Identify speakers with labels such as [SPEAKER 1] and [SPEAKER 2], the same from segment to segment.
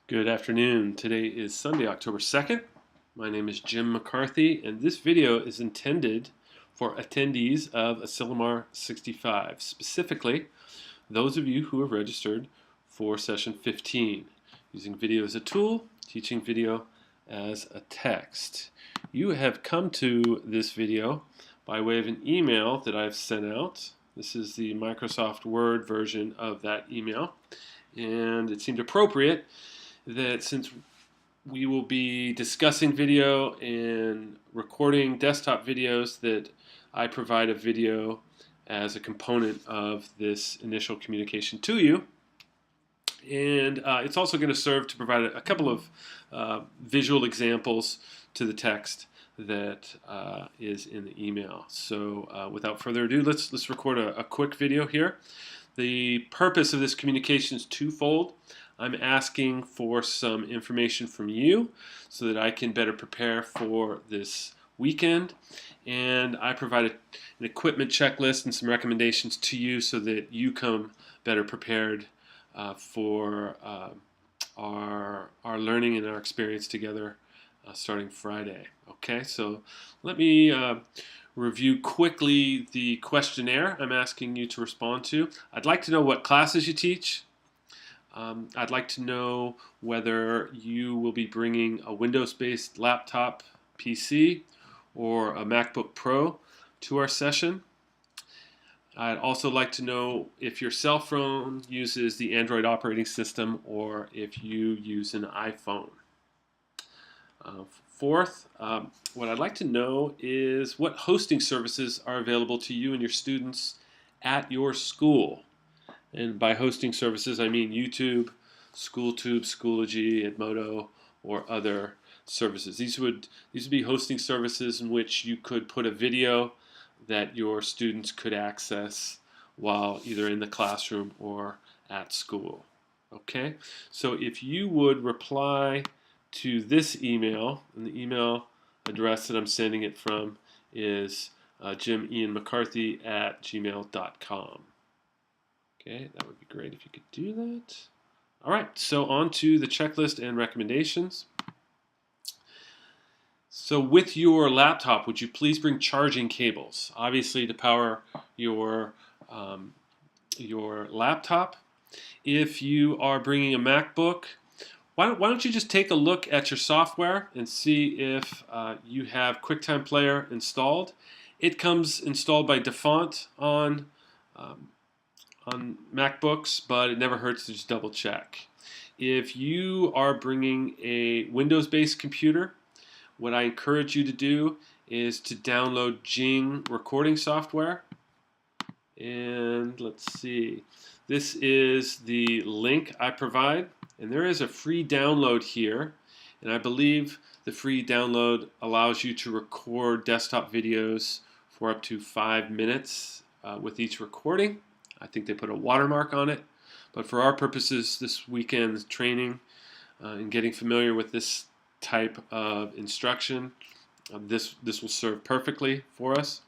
[SPEAKER 1] Good afternoon. Today is Sunday, October 2nd. My name is Jim McCarthy, and this video is intended for attendees of Asilomar 65, specifically those of you who have registered for session 15, using video as a tool, teaching video as a text. You have come to this video by way of an email that I've sent out. This is the Microsoft Word version of that email, and it seemed appropriate that since we will be discussing video and recording desktop videos, that I provide a video as a component of this initial communication to you. And it's also going to serve to provide a couple of visual examples to the text that is in the email. So without further ado, let's record a quick video here. The purpose of this communication is twofold. I'm asking for some information from you so that I can better prepare for this weekend, and I provide an equipment checklist and some recommendations to you so that you come better prepared for our learning and our experience together starting Friday. Okay, so let me review quickly the questionnaire I'm asking you to respond to. I'd like to know what classes you teach. I'd like to know whether you will be bringing a Windows-based laptop PC or a MacBook Pro to our session. I'd also like to know if your cell phone uses the Android operating system or if you use an iPhone. Fourth, what I'd like to know is what hosting services are available to you and your students at your school. And by hosting services, I mean YouTube, SchoolTube, Schoology, Edmodo, or other services. These would be hosting services in which you could put a video that your students could access while either in the classroom or at school. Okay, so if you would reply to this email, and the email address that I'm sending it from is jimianmccarthy@gmail.com. Okay, that would be great if you could do that. All right, so on to the checklist and recommendations. So with your laptop, would you please bring charging cables? Obviously to power your laptop. If you are bringing a MacBook, why don't you just take a look at your software and see if you have QuickTime Player installed. It comes installed by default on MacBooks, but it never hurts to just double check. If you are bringing a Windows-based computer, what I encourage you to do is to download Jing recording software. And let's see, this is the link I provide, and there is a free download here, and I believe the free download allows you to record desktop videos for up to 5 minutes with each recording. I think they put a watermark on it, but for our purposes this weekend's training and getting familiar with this type of instruction, this will serve perfectly for us.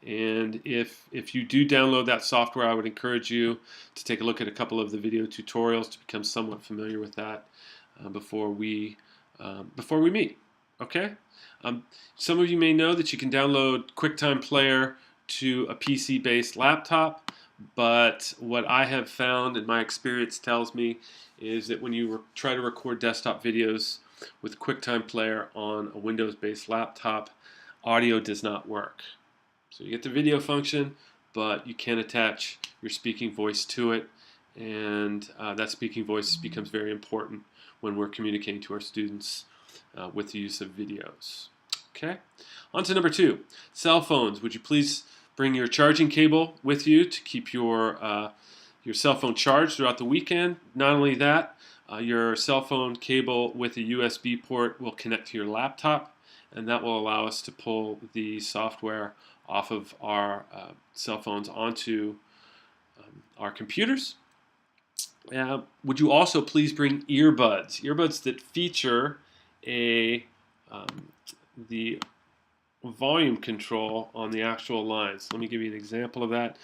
[SPEAKER 1] And if you do download that software, I would encourage you to take a look at a couple of the video tutorials to become somewhat familiar with that before we meet. Okay. Some of you may know that you can download QuickTime Player to a PC-based laptop, but what I have found and my experience tells me is that when you try to record desktop videos with QuickTime Player on a Windows-based laptop, audio does not work. So you get the video function, but you can't attach your speaking voice to it, and that speaking voice becomes very important when we're communicating to our students with the use of videos. Okay, on to number 2, cell phones. Would you please bring your charging cable with you to keep your cell phone charged throughout the weekend? Not only that, your cell phone cable with a USB port will connect to your laptop, and that will allow us to pull the software off of our cell phones onto our computers. Would you also please bring earbuds? Earbuds that feature the volume control on the actual lines. Let me give you an example of that.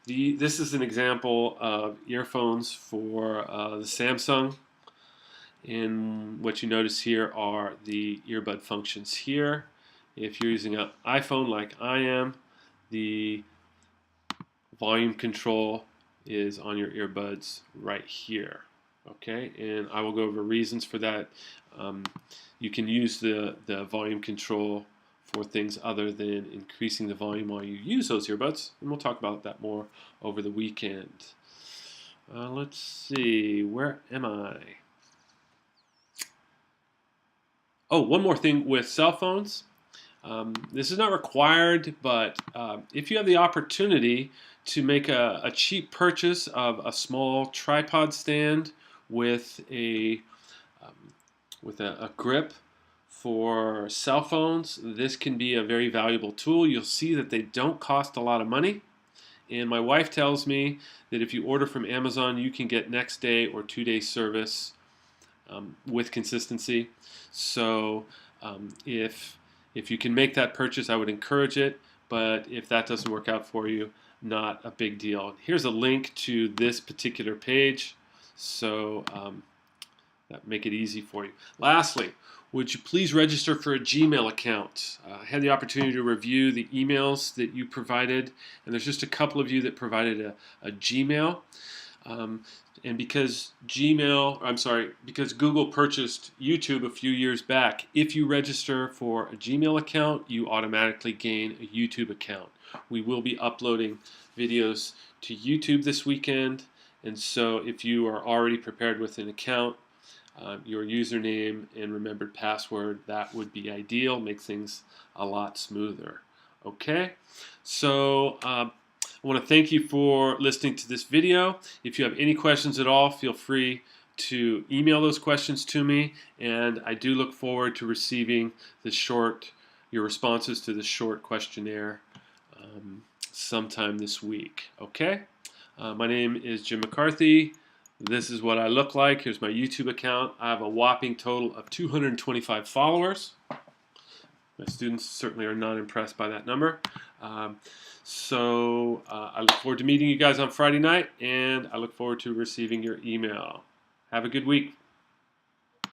[SPEAKER 1] This is an example of earphones for the Samsung And what you notice here are the earbud functions here. If you're using an iPhone like I am, the volume control is on your earbuds right here. Okay, and I will go over reasons for that. You can use the volume control for things other than increasing the volume while you use those earbuds, and we'll talk about that more over the weekend. Let's see, where am I? Oh, one more thing with cell phones. This is not required, but if you have the opportunity to make a cheap purchase of a small tripod stand with a grip for cell phones, this can be a very valuable tool. You'll see that they don't cost a lot of money. And my wife tells me that if you order from Amazon, you can get next day or 2-day service with consistency. So if you can make that purchase, I would encourage it. But if that doesn't work out for you, not a big deal. Here's a link to this particular page, so that make it easy for you. Lastly, would you please register for a Gmail account? I had the opportunity to review the emails that you provided, and there's just a couple of you that provided a Gmail. And because Google purchased YouTube a few years back, if you register for a Gmail account, you automatically gain a YouTube account. We will be uploading videos to YouTube this weekend, and so if you are already prepared with an account, your username and remembered password, that would be ideal, make things a lot smoother. Okay, so I want to thank you for listening to this video. If you have any questions at all, feel free to email those questions to me, and I do look forward to receiving your responses to the short questionnaire sometime this week. Okay, my name is Jim McCarthy. This is what I look like. Here's my YouTube account. I have a whopping total of 225 followers. My students certainly are not impressed by that number. So I look forward to meeting you guys on Friday night, and I look forward to receiving your email. Have a good week.